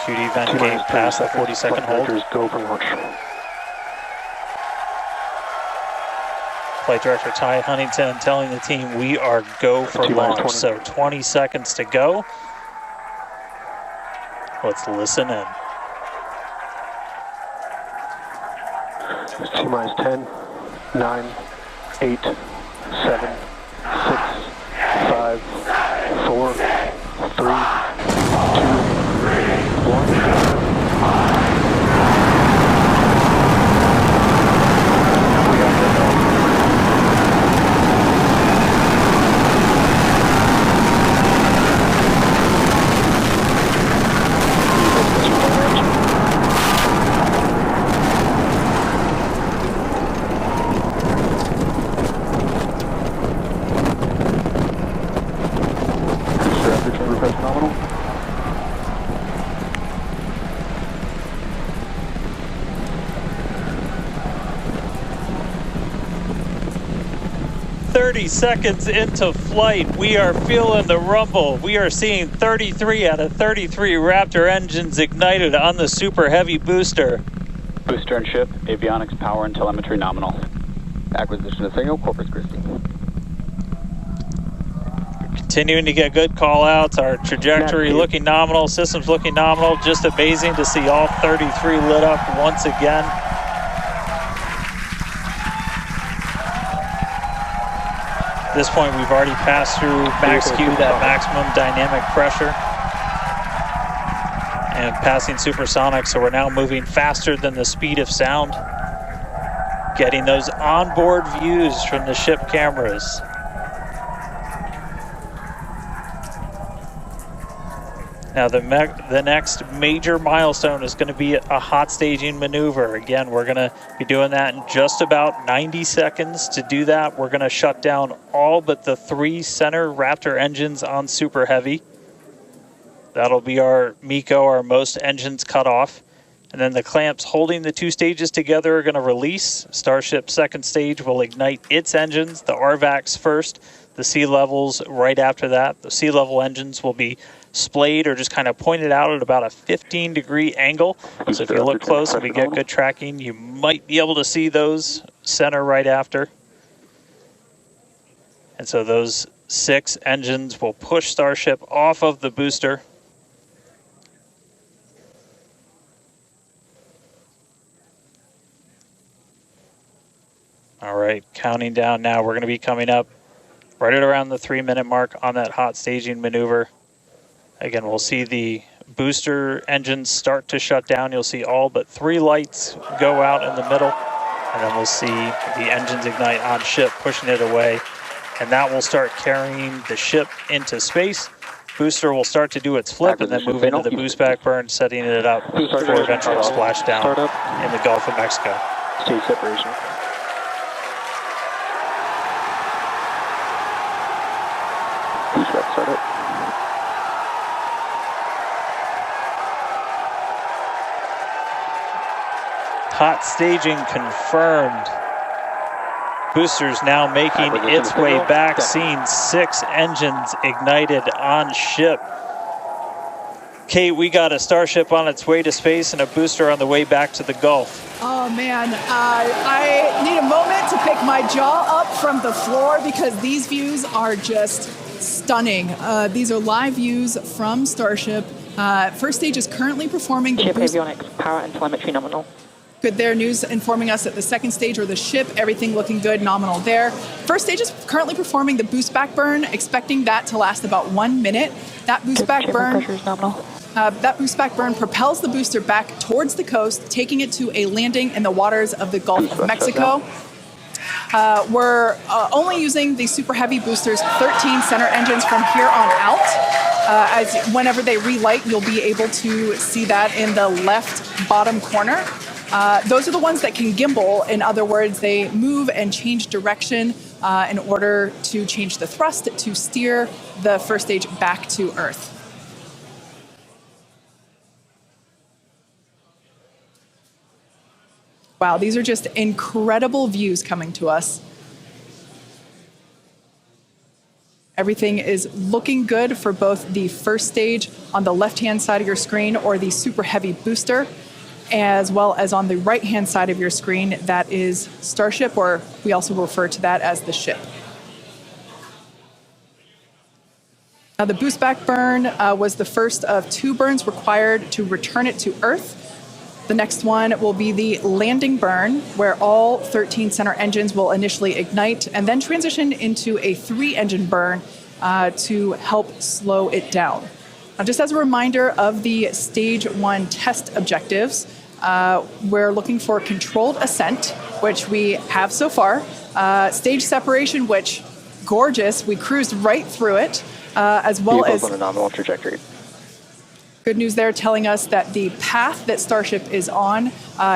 QD vent gate past that 40-second hold. Go for launch. Flight Director Ty Huntington telling the team we are go for launch. So 20 seconds to go. Let's listen in. T-minus 10, 9, 8, 7, 6, 5, 4, 3, 2, 1. Nominal. 30 seconds into flight, we are feeling the rumble. We are seeing 33 out of 33 Raptor engines ignited on the Super Heavy booster. Booster and ship, avionics, power, and telemetry nominal. Acquisition of signal, Corpus Christi. Continuing to get good call outs. Our trajectory looking nominal, systems looking nominal. Just amazing to see all 33 lit up once again. At this point, we've already passed through max Q, that maximum dynamic pressure, and passing supersonic, so we're now moving faster than the speed of sound, getting those onboard views from the ship cameras. Now the next major milestone is going to be a hot staging maneuver. Again, we're going to be doing that in just about 90 seconds. To do that, we're going to shut down all but the 3 center Raptor engines on Super Heavy. That'll be our MECO, our most engines cut off. And then the clamps holding the 2 stages together are going to release. Starship second stage will ignite its engines, the RVACs first, the sea levels right after that. The sea level engines will be splayed or just kind of pointed out at about a 15-degree angle. So if you look close and we get good tracking, you might be able to see those center right after. And so those 6 engines will push Starship off of the booster. All right, counting down now. We're going to be coming up right at around the 3-minute mark on that hot staging maneuver. Again, we'll see the booster engines start to shut down. You'll see all but 3 lights go out in the middle. And then we'll see the engines ignite on ship, pushing it away. And that will start carrying the ship into space. Booster will start to do its flip and then move into the boost back burn, setting it up for eventual splashdown in the Gulf of Mexico. Stage separation. Boost back startup. Hot staging confirmed. Boosters now making its way back, seeing 6 engines ignited on ship. Kate, we got a Starship on its way to space and a booster on the way back to the Gulf. Oh man, I need a moment to pick my jaw up from the floor because these views are just stunning. These are live views from Starship. First stage is currently performing the ship avionics, power and telemetry nominal. Good there, news informing us that the second stage or the ship, everything looking good, nominal there. First stage is currently performing the boost back burn, expecting that to last about 1 minute. That boost back burn, propels the booster back towards the coast, taking it to a landing in the waters of the Gulf of Mexico. We're only using the Super Heavy boosters 13 center engines from here on out. As whenever they relight, you'll be able to see that in the left bottom corner. Those are the ones that can gimbal. In other words, they move and change direction in order to change the thrust to steer the first stage back to Earth. Wow, these are just incredible views coming to us. Everything is looking good for both the first stage on the left-hand side of your screen, or the Super Heavy booster, as well as on the right-hand side of your screen, that is Starship, or we also refer to that as the ship. Now, the boost back burn was the first of 2 burns required to return it to Earth. The next one will be the landing burn, where all 13 center engines will initially ignite and then transition into a 3-engine burn to help slow it down. Now, just as a reminder of the Stage 1 test objectives, we're looking for controlled ascent, which we have so far. Stage separation, which, gorgeous, we cruised right through it, as well as on a nominal trajectory. Good news there, telling us that the path that Starship is on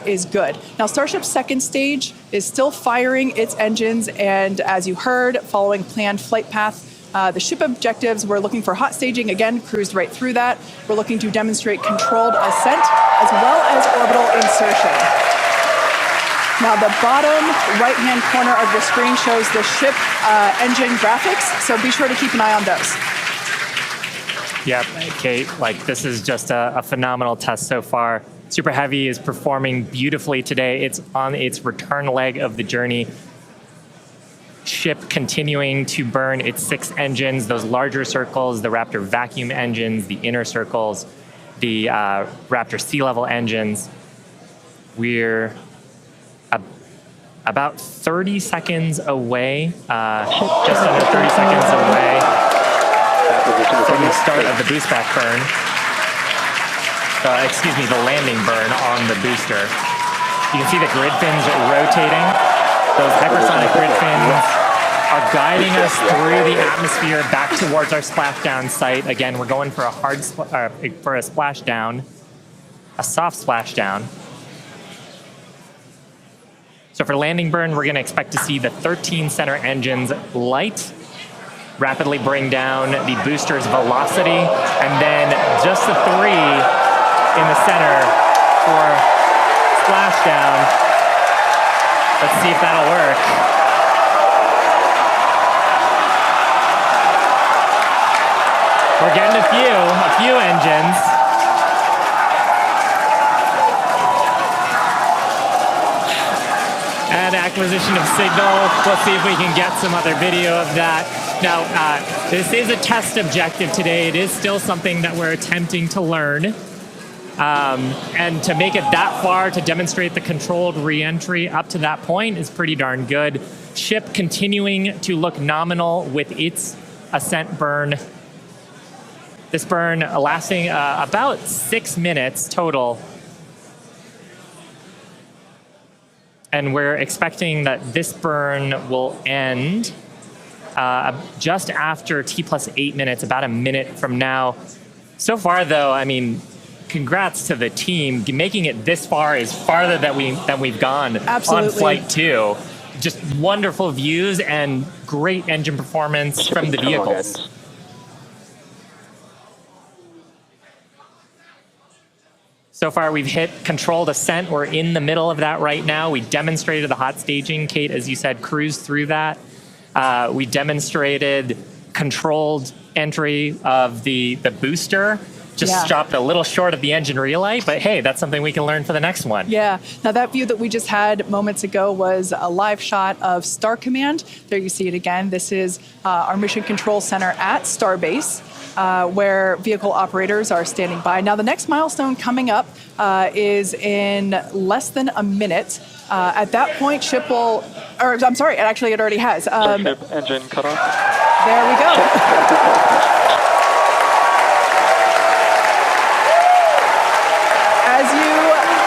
is good. Now, Starship's second stage is still firing its engines, and as you heard, following planned flight path. The ship objectives, we're looking for hot staging, again, cruised right through that. We're looking to demonstrate controlled ascent, as well as orbital insertion. Now, the bottom right-hand corner of your screen shows the ship engine graphics, so be sure to keep an eye on those. Yep, Kate, this is just a phenomenal test so far. Super Heavy is performing beautifully today. It's on its return leg of the journey. Ship continuing to burn its 6 engines, those larger circles, the Raptor vacuum engines, the inner circles, the Raptor sea level engines. We're about 30 seconds away, just under 30 seconds away from the start of the boost back burn. The landing burn on the booster. You can see the grid fins rotating. Those hypersonic grid fins are guiding us through the atmosphere back towards our splashdown site. Again, we're going for a splashdown, a soft splashdown. So for landing burn, we're going to expect to see the 13 center engines light, rapidly bring down the booster's velocity, and then just the 3 in the center for splashdown. Let's see if that'll work. We're getting a few engines. And acquisition of signal. Let's see if we can get some other video of that. Now, this is a test objective today. It is still something that we're attempting to learn. And to make it that far, to demonstrate the controlled re-entry up to that point is pretty darn good. Ship continuing to look nominal with its ascent burn. This burn lasting about 6 minutes total. And we're expecting that this burn will end just after T+8 minutes, about a minute from now. So far, though, I mean, congrats to the team. Making it this far is farther than we've gone. Absolutely. On Flight 2. Just wonderful views and great engine performance from the vehicles. So far, we've hit controlled ascent. We're in the middle of that right now. We demonstrated the hot staging. Kate, as you said, cruised through that. We demonstrated controlled entry of the booster. Just stopped a little short of the engine relay, but hey, that's something we can learn for the next one. Yeah. Now, that view that we just had moments ago was a live shot of Star Command. There you see it again. This is our Mission Control Center at Starbase, where vehicle operators are standing by. Now, the next milestone coming up is in less than a minute. At that point, ship will, or I'm sorry, actually it already has. Starship engine cut off. There we go. As you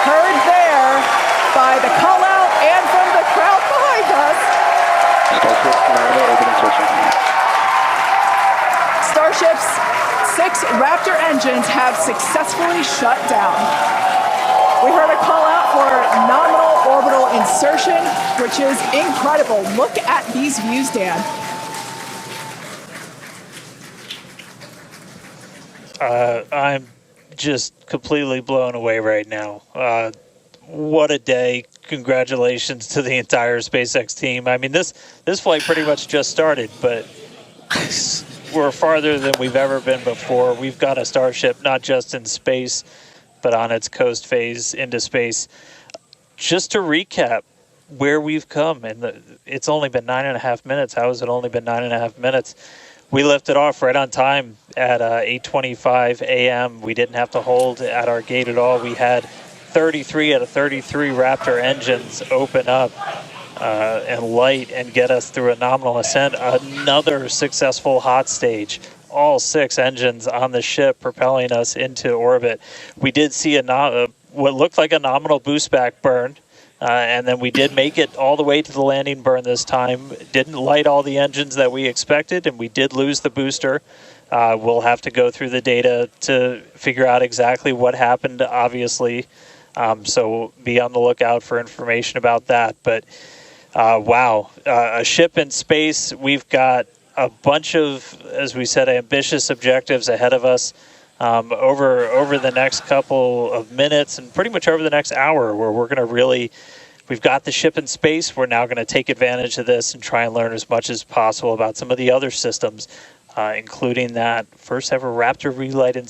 heard there, by the call out and from the crowd behind us, Starship nominal orbit insertion. Starship's 6 Raptor engines have successfully shut down. We heard a call out for nominal orbital insertion, which is incredible. Look at these views, Dan. I'm just completely blown away right now. What a day. Congratulations to the entire SpaceX team. I mean, this flight pretty much just started, but we're farther than we've ever been before. We've got a Starship not just in space, but on its coast phase into space. Just to recap where we've come, and it's only been 9.5 minutes. How has it only been 9.5 minutes? We lifted off right on time at 8:25 a.m. We didn't have to hold at our gate at all. We had 33 out of 33 Raptor engines open up and light and get us through a nominal ascent. Another successful hot stage. All 6 engines on the ship propelling us into orbit. We did see what looked like a nominal boost back burn. And then we did make it all the way to the landing burn this time. Didn't light all the engines that we expected, and we did lose the booster. We'll have to go through the data to figure out exactly what happened, obviously. So be on the lookout for information about that. But wow, a ship in space. We've got a bunch of, as we said, ambitious objectives ahead of us. Over the next couple of minutes and pretty much over the next hour, where we're going to we've got the ship in space. We're now going to take advantage of this and try and learn as much as possible about some of the other systems, including that first ever Raptor relight in space.